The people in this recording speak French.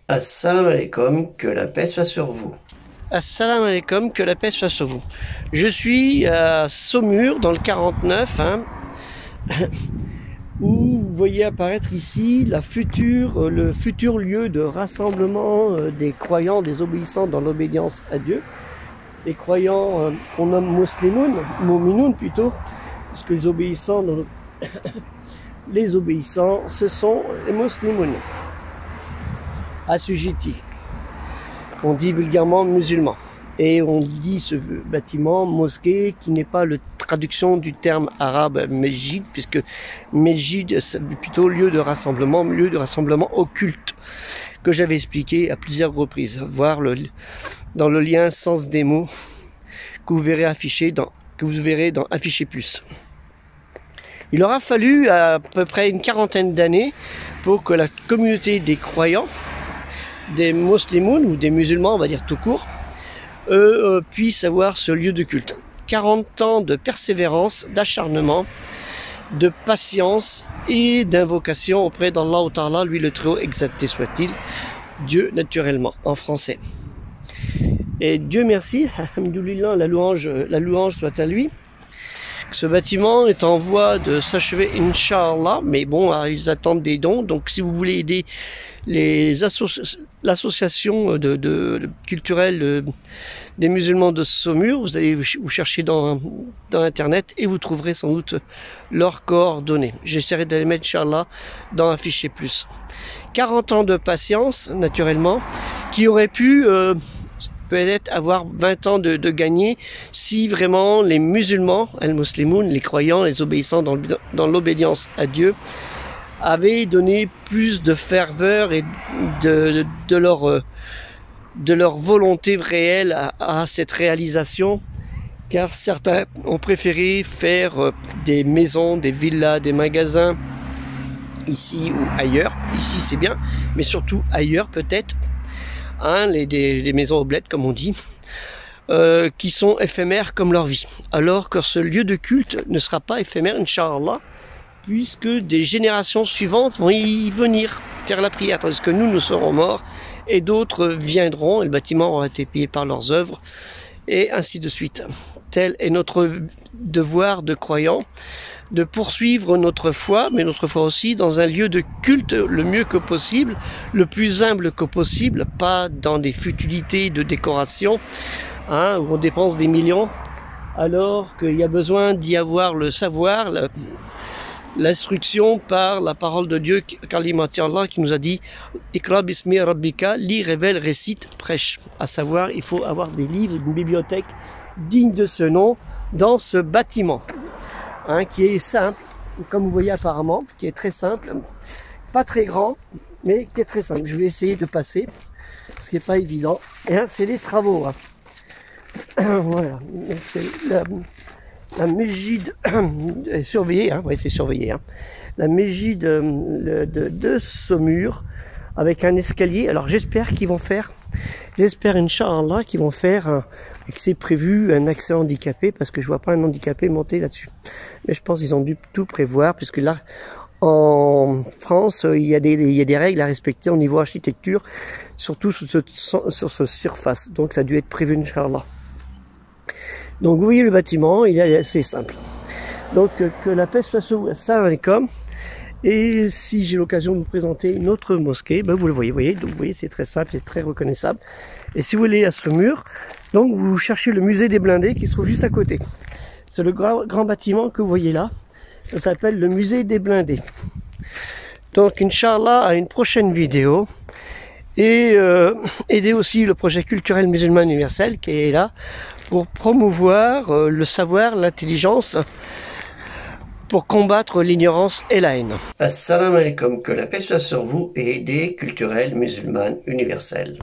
Assalamu alaikum, que la paix soit sur vous. Assalamu alaikum, que la paix soit sur vous. Je suis à Saumur, dans le 49, où vous voyez apparaître ici le futur lieu de rassemblement des croyants, des obéissants dans l'obédience à Dieu. Les croyants qu'on nomme mu'minoun plutôt, parce que les obéissants, ce sont les muslimoun, assujettis, qu'on dit vulgairement musulmans. Et on dit ce bâtiment mosquée qui n'est pas la traduction du terme arabe mesjid, puisque mesjid c'est plutôt lieu de rassemblement occulte, que j'avais expliqué à plusieurs reprises, voire dans le lien sens des mots que vous verrez dans Afficher Plus. Il aura fallu à peu près une quarantaine d'années pour que la communauté des croyants, des muslimoun ou des musulmans, on va dire tout court, puissent avoir ce lieu de culte. 40 ans de persévérance, d'acharnement, de patience et d'invocation auprès d'Allah Ta'ala, lui le très haut, exalté soit-il, Dieu naturellement, en français. Et Dieu merci, alhamdoulilah, la louange soit à lui. Ce bâtiment est en voie de s'achever, Inch'Allah, mais bon, ils attendent des dons, donc si vous voulez aider l'association culturelle des musulmans de Saumur, vous allez vous chercher dans internet et vous trouverez sans doute leurs coordonnées. J'essaierai de les mettre, Inch'Allah, dans Afficher Plus. 40 ans de patience, naturellement, qui aurait pu peut-être avoir 20 ans de gagner si vraiment les musulmans, al-muslimoun, les croyants, les obéissants dans l'obédience à Dieu, avaient donné plus de ferveur et de leur volonté réelle à cette réalisation, car certains ont préféré faire des maisons, des villas, des magasins ici ou ailleurs. Ici c'est bien, mais surtout ailleurs peut-être, des maisons au bled comme on dit, qui sont éphémères comme leur vie, alors que ce lieu de culte ne sera pas éphémère, Inch'Allah, puisque des générations suivantes vont y venir faire la prière, tandis que nous serons morts et d'autres viendront et le bâtiment aura été pillé par leurs œuvres, et ainsi de suite. Tel est notre devoir de croyants, de poursuivre notre foi, mais notre foi aussi dans un lieu de culte le mieux que possible, le plus humble que possible, pas dans des futilités de décoration, où on dépense des millions, alors qu'il y a besoin d'y avoir le savoir, l'instruction par la parole de Dieu, Kalimati Allah, qui nous a dit Iqra bismi rabbika, lis, révèle, récite, prêche. À savoir, il faut avoir des livres, une bibliothèque digne de ce nom dans ce bâtiment, qui est simple, comme vous voyez apparemment, qui est très simple, pas très grand, mais qui est très simple. Je vais essayer de passer, ce qui n'est pas évident. Et c'est les travaux. Voilà, c'est la Mesjid est surveillée, oui, c'est surveillé. La Mesjid de Saumur, avec un escalier. Alors j'espère Inch'Allah, qu'ils vont faire, et que c'est prévu, un accès handicapé, parce que je vois pas un handicapé monter là-dessus. Mais je pense qu'ils ont dû tout prévoir, puisque là, en France, il y a des règles à respecter au niveau architecture, surtout sur ce surface. Donc ça a dû être prévu, Inch'Allah. Donc vous voyez le bâtiment, il est assez simple. Donc que la paix soit sur vous. Assalamu alaikum. Et si j'ai l'occasion de vous présenter une autre mosquée, vous le voyez, donc vous voyez, c'est très simple, c'est très reconnaissable. Et si vous voulez à Saumur, donc vous cherchez le musée des blindés qui se trouve juste à côté. C'est le grand bâtiment que vous voyez là. Ça s'appelle le musée des blindés. Donc Inch'Allah, à une prochaine vidéo. Et aider aussi le projet culturel musulman universel qui est là pour promouvoir le savoir, l'intelligence, pour combattre l'ignorance et la haine. Assalamu alaikum, que la paix soit sur vous et aider culturel musulman universel.